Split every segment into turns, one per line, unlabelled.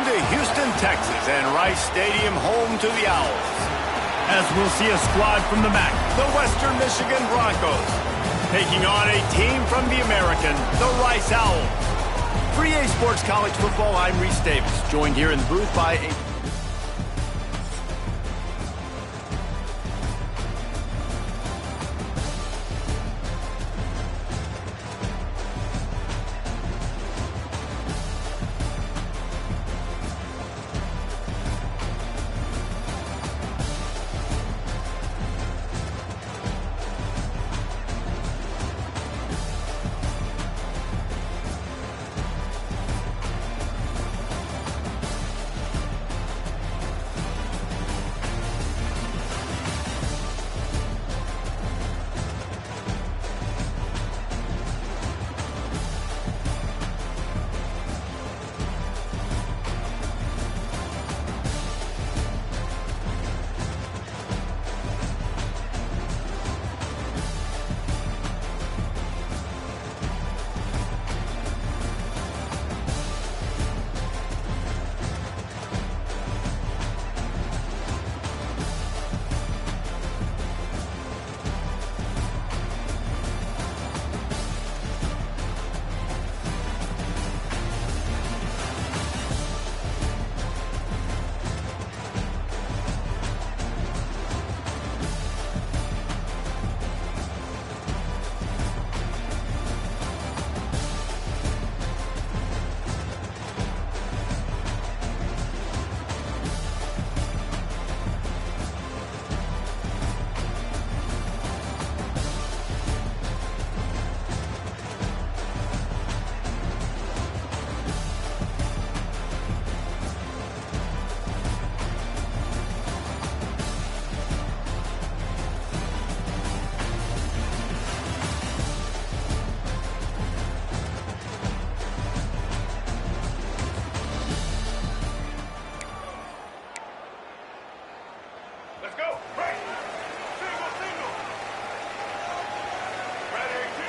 to Houston, Texas, and Rice Stadium, home to the Owls. As we'll see a squad from the MAC, the Western Michigan Broncos, taking on a team from the American, the Rice Owls. For EA Sports College Football, I'm Reese Davis, joined here in the booth by a...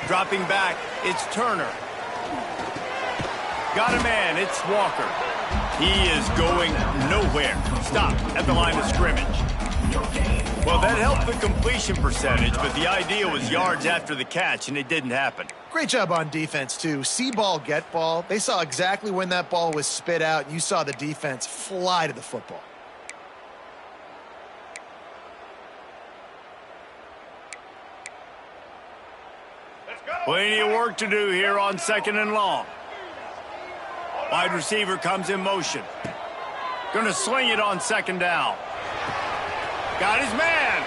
Dropping back, it's Turner. Got a man, it's Walker. He is going nowhere. Stop at the line of scrimmage. Well, that helped the completion percentage, but the idea was yards after the catch, and it didn't happen.
Great job on defense, too. See ball, get ball. They saw exactly when that ball was spit out, and you saw the defense fly to the football.
Plenty of work to do here on 2nd and long. Wide receiver comes in motion. Gonna sling it on 2nd down. Got his man.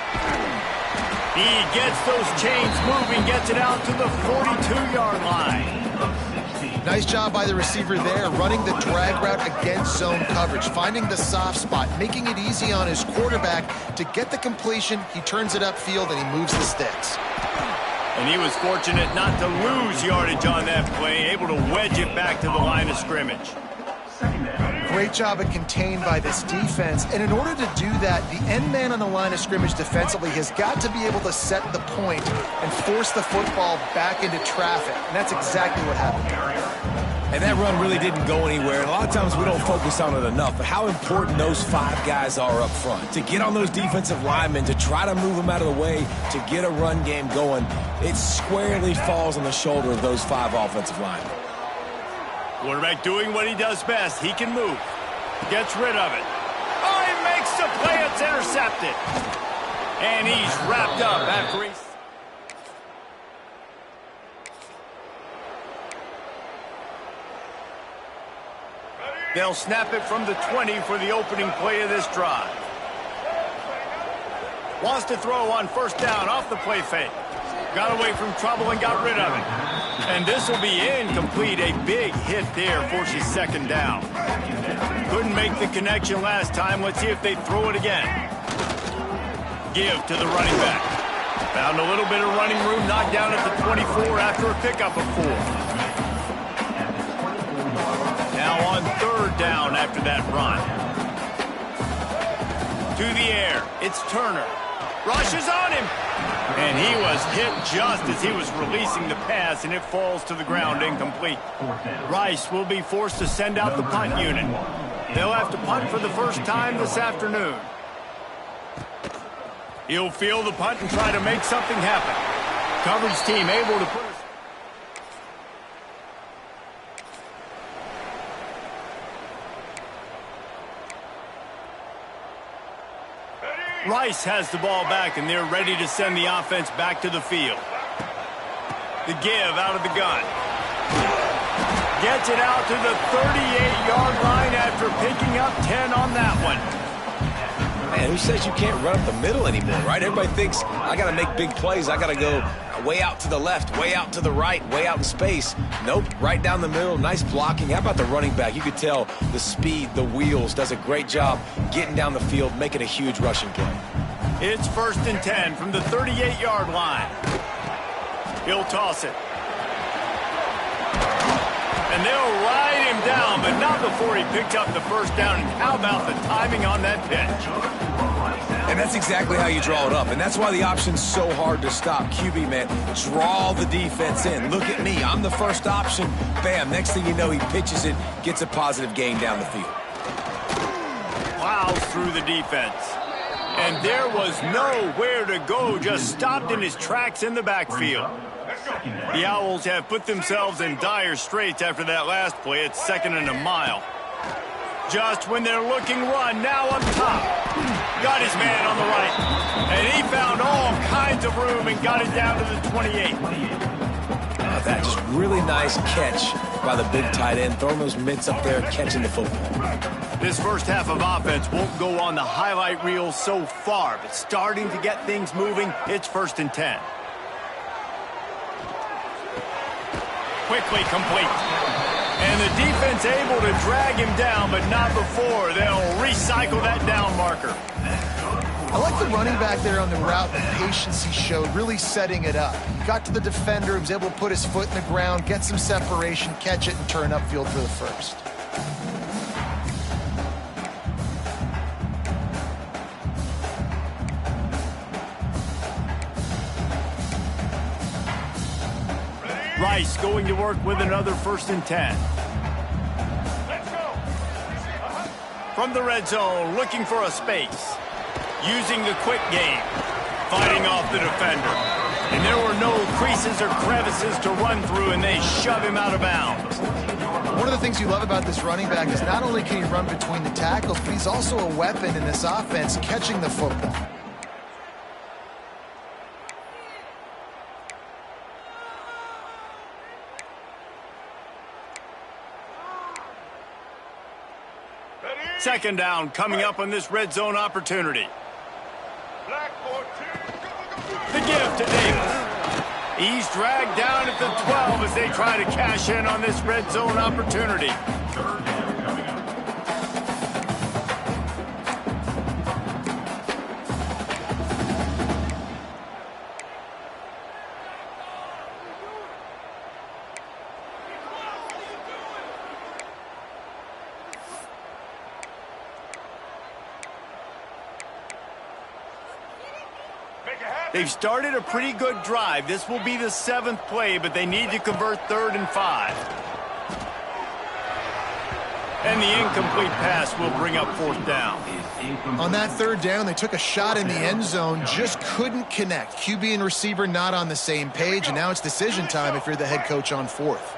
He gets those chains moving, gets it out to the 42-yard line.
Nice job by the receiver there, running the drag route against zone coverage, finding the soft spot, making it easy on his quarterback to get the completion. He turns it upfield, and he moves the sticks.
And he was fortunate not to lose yardage on that play, able to wedge it back to the line of scrimmage.
Great job at contained by this defense. And in order to do that, the end man on the line of scrimmage defensively has got to be able to set the point and force the football back into traffic. And that's exactly what happened here.
And that run really didn't go anywhere. And a lot of times we don't focus on it enough, but how important those 5 guys are up front. To get on those defensive linemen, to try to move them out of the way, to get a run game going, it squarely falls on the shoulder of those 5 offensive linemen.
Quarterback doing what he does best. He can move. Gets rid of it. Oh, he makes the play. It's intercepted. And he's wrapped up after he... They'll snap it from the 20 for the opening play of this drive. Wants to throw on 1st down off the play fake. Got away from trouble and got rid of it. And this will be incomplete. A big hit there forces 2nd down. Couldn't make the connection last time. Let's see if they throw it again. Give to the running back. Found a little bit of running room, knocked down at the 24 after a pickup of 4. Now on 3rd down after that run. To the air, it's Turner. Rushes on him. And he was hit just as he was releasing the pass, and it falls to the ground incomplete. Rice will be forced to send out the punt unit. They'll have to punt for the first time this afternoon. He'll field the punt and try to make something happen. Coverage team able to put us. Rice has the ball back, and they're ready to send the offense back to the field. The give out of the gun. Gets it out to the 38-yard line after picking up 10 on that one.
Man, who says you can't run up the middle anymore, right? Everybody thinks, I got to make big plays. I got to go way out to the left, way out to the right, way out in space. Nope, right down the middle, nice blocking. How about the running back? You could tell the speed, the wheels, does a great job getting down the field, making a huge rushing play.
It's 1st and 10 from the 38-yard line. He'll toss it. And they'll ride him down, but not before he picked up the first down. And how about the timing on that pitch?
And that's exactly how you draw it up. And that's why the option's so hard to stop. QB, man, draw the defense in. Look at me. I'm the first option. Bam. Next thing you know, he pitches it, gets a positive gain down the field.
Plows through the defense. And there was nowhere to go. Just stopped in his tracks in the backfield. The Owls have put themselves in dire straits after that last play. It's 2nd and a mile. Just when they're looking run, now up top. Got his man on the right. And he found all kinds of room and got it down to the 28.
That just really nice catch by the big tight end. Throwing those mitts up there, catching the football.
This first half of offense won't go on the highlight reel so far, but starting to get things moving. It's 1st and 10. Quickly complete. And the defense able to drag him down, but not before. They'll recycle that down marker.
I like the running back there on the route, the patience he showed, really setting it up. He got to the defender, he was able to put his foot in the ground, get some separation, catch it, and turn upfield for the first.
Rice going to work with another 1st and 10. From the red zone, looking for a space. Using the quick game. Fighting off the defender. And there were no creases or crevices to run through, and they shove him out of bounds.
One of the things you love about this running back is not only can he run between the tackles, but he's also a weapon in this offense, catching the football.
Second down coming up on this red zone opportunity. The give to Davis. He's dragged down at the 12 as they try to cash in on this red zone opportunity. They've started a pretty good drive. This will be the 7th play, but they need to convert 3rd and 5. And the incomplete pass will bring up 4th down.
On that 3rd down, they took a shot in the end zone, just couldn't connect. QB and receiver not on the same page, and now it's decision time if you're the head coach on 4th.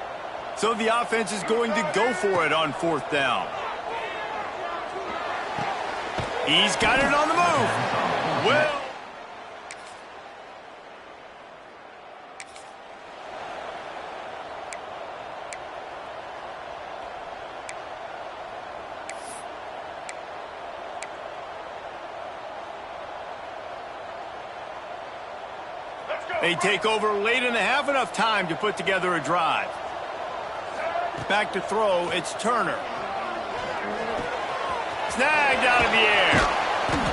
So the offense is going to go for it on 4th down. He's got it on the move. Well, they take over late in the half, enough time to put together a drive. Back to throw, it's Turner. Snagged out of the air.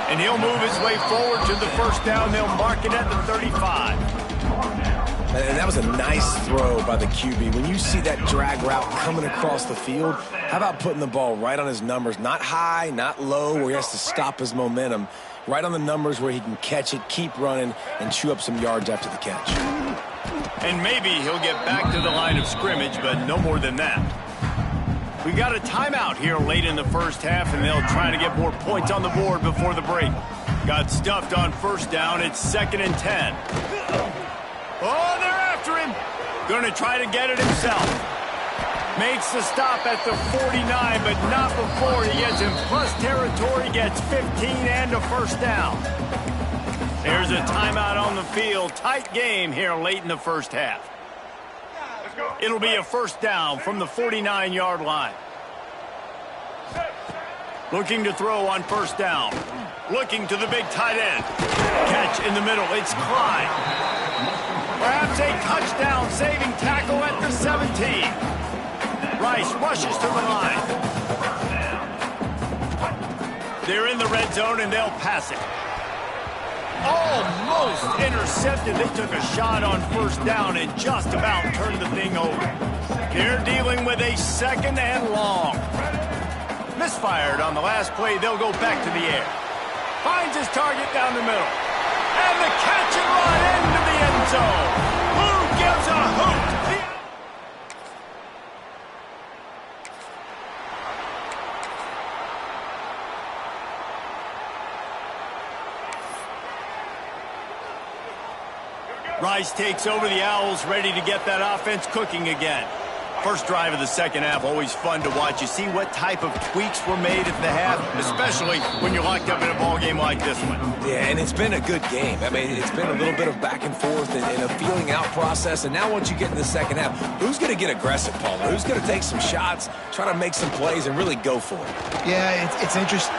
And he'll move his way forward to the 1st down. They'll mark it at the 35.
And that was a nice throw by the QB. When you see that drag route coming across the field, how about putting the ball right on his numbers? Not high, not low, where he has to stop his momentum. Right on the numbers where he can catch it, keep running, and chew up some yards after the catch.
And maybe he'll get back to the line of scrimmage, but no more than that. We got a timeout here late in the first half, and they'll try to get more points on the board before the break. Got stuffed on first down. It's 2nd and 10. Oh, they're after him. Going to try to get it himself. Makes the stop at the 49, but not before he gets in plus territory, gets 15 and a first down. There's a timeout on the field. Tight game here late in the first half. It'll be a first down from the 49-yard line. Looking to throw on first down. Looking to the big tight end. Catch in the middle. It's Clyde. Perhaps a touchdown-saving tackle at the 17. Rice rushes to the line. They're in the red zone, and they'll pass it. Almost intercepted. They took a shot on first down and just about turned the thing over. They're dealing with a 2nd and long. Misfired on the last play. They'll go back to the air. Finds his target down the middle. And the catch and run into the end zone. Who gives a hoot? Rice takes over the Owls, ready to get that offense cooking again. First drive of the second half, always fun to watch. You see what type of tweaks were made at the half, especially when you're locked up in a ball game like this one.
Yeah, and it's been a good game. I mean, it's been a little bit of back and forth and a feeling out process. And now once you get in the second half, who's going to get aggressive, Paul? Who's going to take some shots, try to make some plays, and really go for it?
Yeah, it's interesting.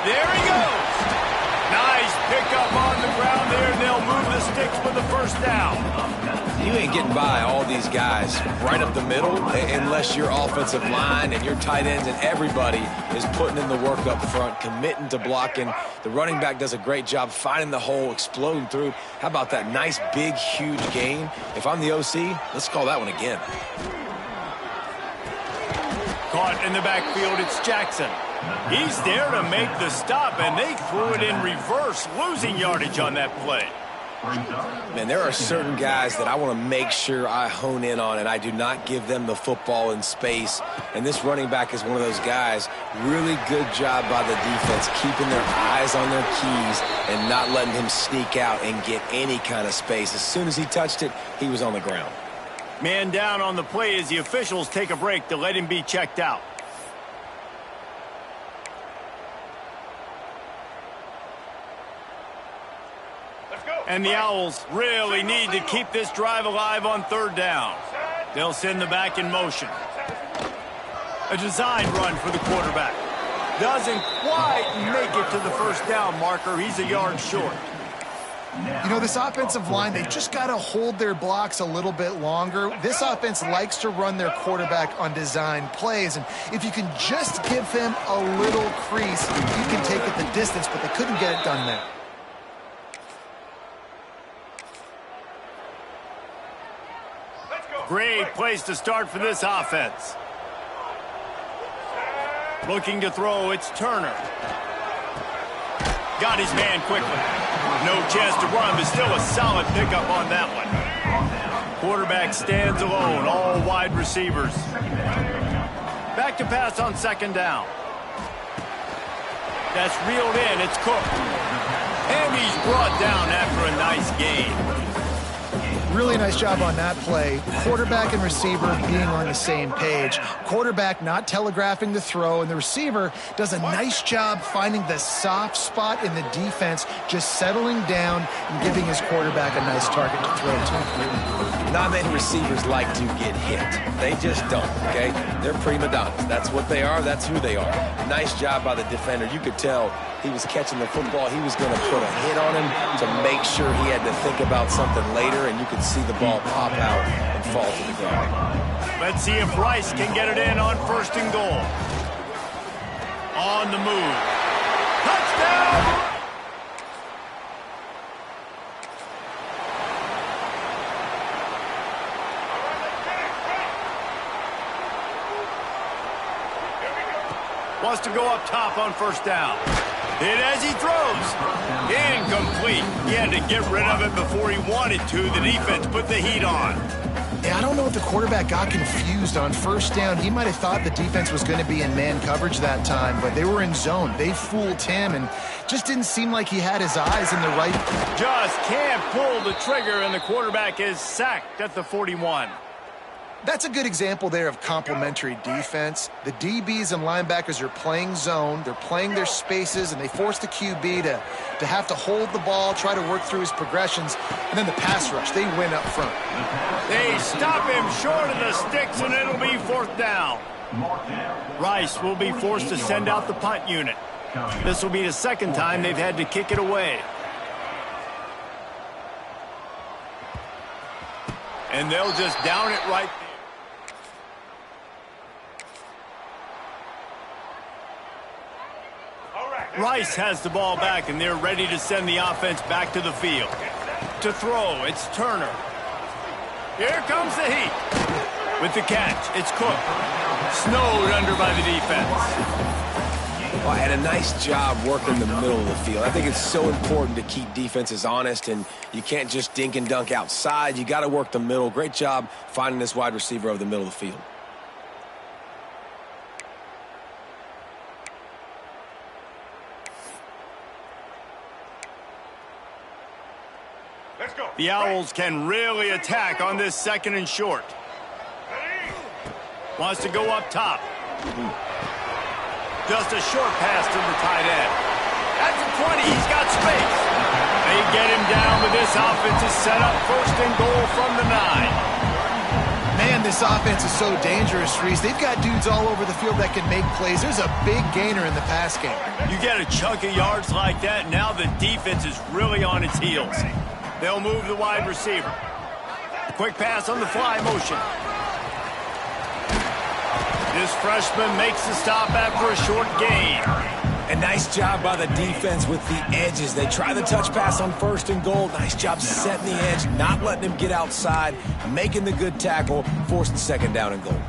There he goes. Nice pickup on the ground there, and they'll move the sticks with the first down.
You ain't getting by all these guys right up the middle unless your offensive line and your tight ends and everybody is putting in the work up front, committing to blocking. The running back does a great job finding the hole, exploding through. How about that nice, big, huge gain? If I'm the OC, let's call that one again.
Caught in the backfield, it's Jackson. He's there to make the stop, and they threw it in reverse, losing yardage on that play.
Man, there are certain guys that I want to make sure I hone in on, and I do not give them the football in space. And this running back is one of those guys. Really good job by the defense, keeping their eyes on their keys and not letting him sneak out and get any kind of space. As soon as he touched it, he was on the ground.
Man down on the play as the officials take a break to let him be checked out. And the Owls really need to keep this drive alive on third down. They'll send the back in motion. A design run for the quarterback. Doesn't quite make it to the first down marker. He's a yard short.
You know, this offensive line, they just got to hold their blocks a little bit longer. This offense likes to run their quarterback on design plays, and if you can just give them a little crease, you can take it the distance, but they couldn't get it done there.
Great place to start for this offense. Looking to throw, it's Turner. Got his man quickly. No chance to run, but still a solid pickup on that one. Quarterback stands alone, all wide receivers. Back to pass on second down. That's reeled in, it's Cook. And he's brought down after a nice gain.
Really nice job on that play. Quarterback and receiver being on the same page. Quarterback not telegraphing the throw, and the receiver does a nice job finding the soft spot in the defense, just settling down and giving his quarterback a nice target to throw to.
Not many receivers like to get hit. They just don't, okay? They're prima donnas. That's what they are. That's who they are. Nice job by the defender. You could tell he was catching the football. He was going to put a hit on him to make sure he had to think about something later, and you could see the ball pop out and fall to the ground.
Let's see if Rice can get it in on first and goal. On the move. Touchdown! Wants to go up top on first down. Hit as he throws. Incomplete. He had to get rid of it before he wanted to. The defense put the heat on.
Yeah, I don't know if the quarterback got confused on first down. He might have thought the defense was going to be in man coverage that time, but they were in zone. They fooled him and just didn't seem like he had his eyes in the right.
Just can't pull the trigger, and the quarterback is sacked at the 41.
That's a good example there of complementary defense. The DBs and linebackers are playing zone. They're playing their spaces, and they force the QB to have to hold the ball, try to work through his progressions, and then the pass rush, they win up front.
They stop him short of the sticks, and it'll be 4th down. Rice will be forced to send out the punt unit. This will be the second time they've had to kick it away. And they'll just down it right there. Rice has the ball back, and they're ready to send the offense back to the field. To throw, it's Turner. Here comes the heat. With the catch, it's Cook. Snowed under by the defense.
Well, and a nice job working the middle of the field. I think it's so important to keep defenses honest, and you can't just dink and dunk outside. You got to work the middle. Great job finding this wide receiver over the middle of the field.
The Owls can really attack on this 2nd and short. Wants to go up top. Just a short pass to the tight end. At the 20, he's got space. They get him down, but this offense is set up 1st and goal from the 9.
Man, this offense is so dangerous, Reese. They've got dudes all over the field that can make plays. There's a big gainer in the pass game.
You get a chunk of yards like that, now the defense is really on its heels. They'll move the wide receiver. Quick pass on the fly motion. This freshman makes the stop after a short gain.
A nice job by the defense with the edges. They try the touch pass on 1st and goal. Nice job setting the edge, not letting him get outside, making the good tackle, forcing 2nd down and goal.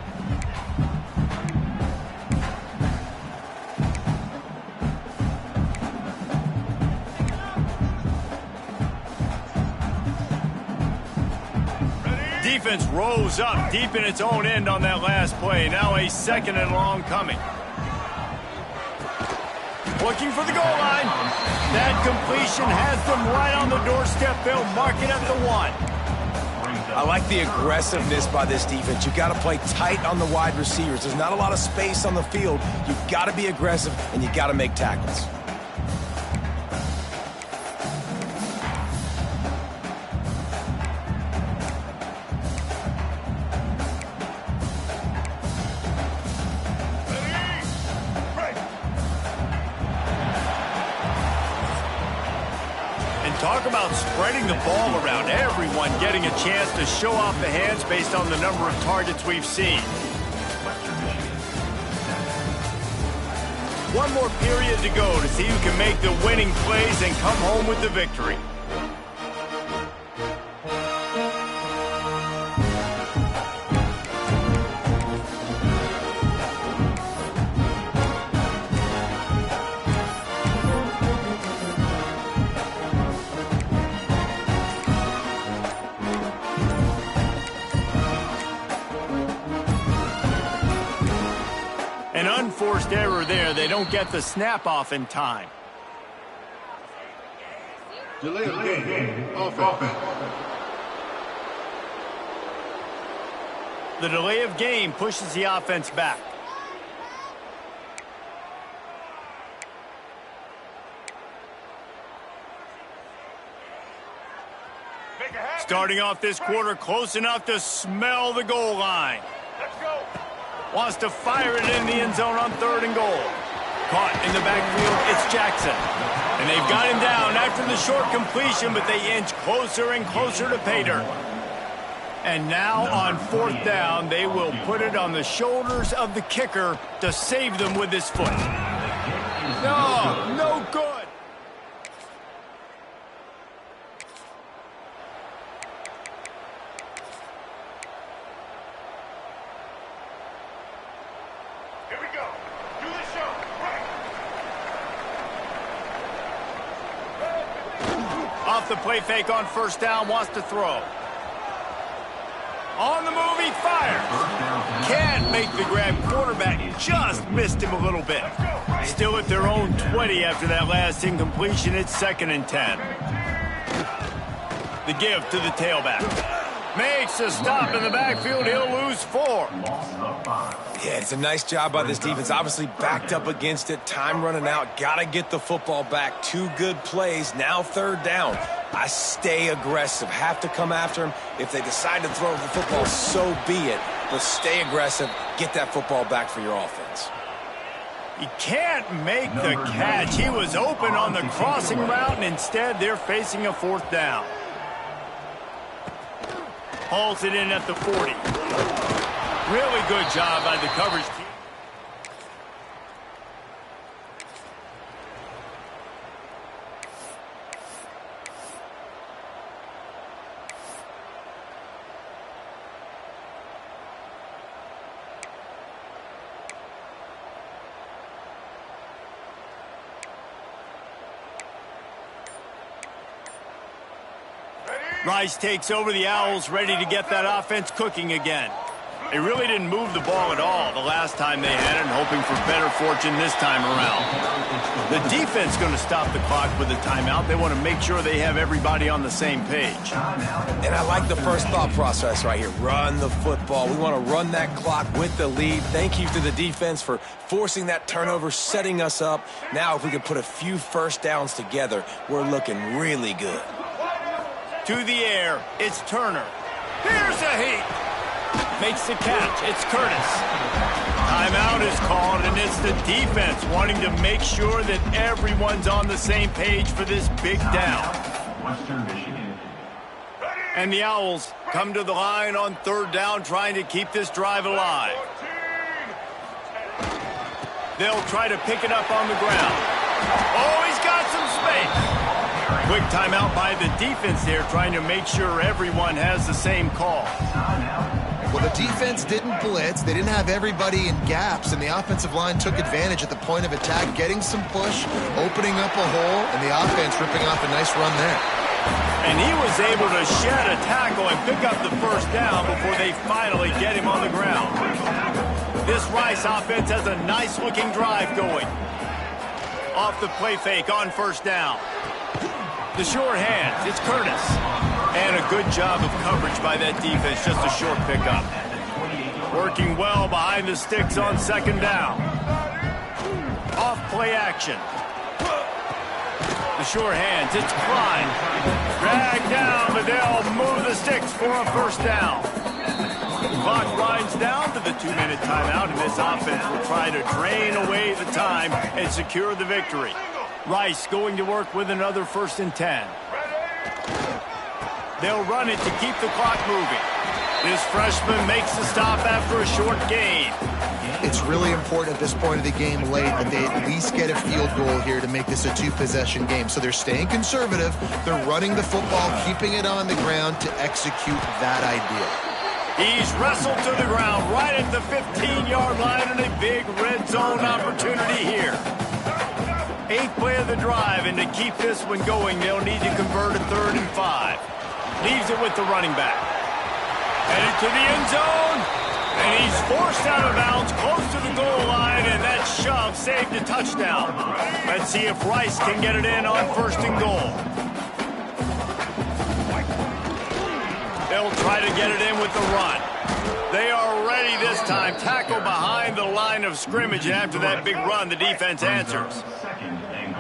Defense rose up deep in its own end on that last play. Now a 2nd and long coming. Looking for the goal line. That completion has them right on the doorstep. They'll mark it at the 1.
I like the aggressiveness by this defense. You've got to play tight on the wide receivers. There's not a lot of space on the field. You've got to be aggressive, and you've got to make tackles.
Talk about spreading the ball around. Everyone getting a chance to show off the hands based on the number of targets we've seen. One more period to go to see who can make the winning plays and come home with the victory. An unforced error there. They don't get the snap off in time.
Delay of game. Offense.
The delay of game pushes the offense back. Starting off this quarter close enough to smell the goal line.
Let's go.
Wants to fire it in the end zone on 3rd and goal. Caught in the backfield, it's Jackson. And they've got him down after the short completion, but they inch closer and closer to pay dirt. And now on 4th down, they will put it on the shoulders of the kicker to save them with his foot. No good.
Here we go. Do the show. Right.
Off the play fake on 1st down, wants to throw. On the move, he fires. Can't make the grab. Quarterback just missed him a little bit. Still at their own 20 after that last incompletion. It's 2nd and 10. The give to the tailback. Makes a stop in the backfield. He'll lose 4.
Yeah, it's a nice job by this defense. Obviously backed up against it. Time running out. Got to get the football back. 2 good plays. Now 3rd down. I stay aggressive. Have to come after him. If they decide to throw the football, so be it. But stay aggressive. Get that football back for your offense.
He can't make the catch. He was open on the crossing route, and instead they're facing a 4th down. Hauls it in at the 40. Really good job by the coverage team. Rice takes over the Owls, ready to get that offense cooking again. They really didn't move the ball at all the last time they had it, and hoping for better fortune this time around. The defense going to stop the clock with a timeout. They want to make sure they have everybody on the same page.
And I like the first thought process right here. Run the football. We want to run that clock with the lead. Thank you to the defense for forcing that turnover, setting us up. Now if we can put a few first downs together, we're looking really good.
To the air, it's Turner. Here's a heat. Makes the catch. It's Curtis. Timeout is called, and it's the defense wanting to make sure that everyone's on the same page for this big down. And the Owls come to the line on 3rd down, trying to keep this drive alive. They'll try to pick it up on the ground. Oh, he's got some space. Quick timeout by the defense there, trying to make sure everyone has the same call.
Well, the defense didn't blitz. They didn't have everybody in gaps, and the offensive line took advantage at the point of attack, getting some push, opening up a hole, and the offense ripping off a nice run there.
And he was able to shed a tackle and pick up the 1st down before they finally get him on the ground. This Rice offense has a nice-looking drive going. Off the play fake on 1st down. The short hands, it's Curtis. And a good job of coverage by that defense, just a short pickup. Working well behind the sticks on 2nd down. Off play action. The short hands, it's Klein. Dragged down, but they'll move the sticks for a 1st down. The clock winds down to the 2-minute timeout, and this offense will try to drain away the time and secure the victory. Rice going to work with another 1st and 10. They'll run it to keep the clock moving. This freshman makes the stop after a short gain.
It's really important at this point of the game late that they at least get a field goal here to make this a 2-possession game. So they're staying conservative. They're running the football, keeping it on the ground to execute that idea.
He's wrestled to the ground right at the 15-yard line, and a big red zone opportunity here. 8th play of the drive, and to keep this one going, they'll need to convert a 3rd and 5. Leaves it with the running back. Headed to the end zone, and he's forced out of bounds close to the goal line, and that shove saved a touchdown. Let's see if Rice can get it in on 1st and goal. They'll try to get it in with the run. They are ready this time. Tackle behind the line of scrimmage, and after that big run, the defense answers.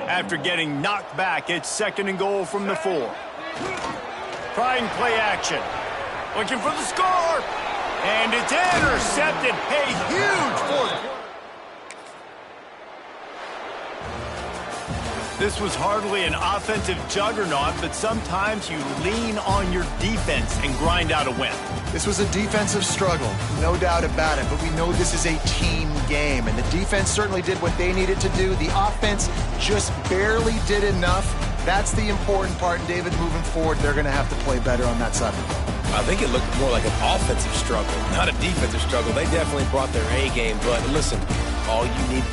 After getting knocked back, it's 2nd and goal from the 4. Trying play action. Looking for the score. And it's intercepted. A huge 4th quarter. This was hardly an offensive juggernaut, but sometimes you lean on your defense and grind out a win.
This was a defensive struggle, no doubt about it, but we know this is a team game, and the defense certainly did what they needed to do. The offense just barely did enough. That's the important part, and David, moving forward, they're going to have to play better on that side of the ball.
I think it looked more like an offensive struggle, not a defensive struggle. They definitely brought their A game, but listen, all you need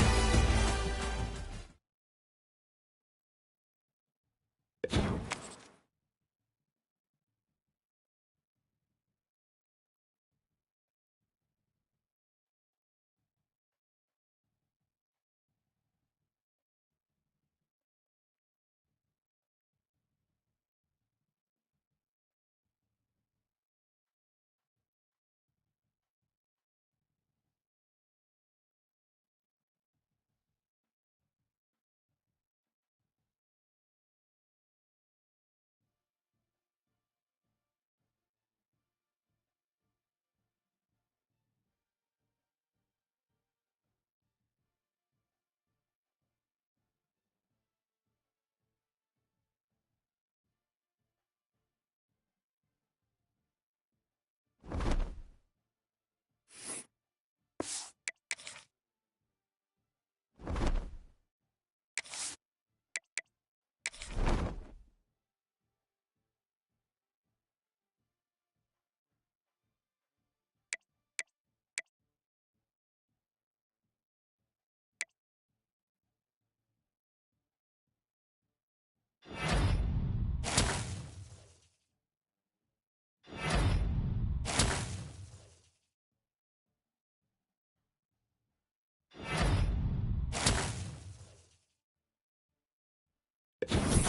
Go.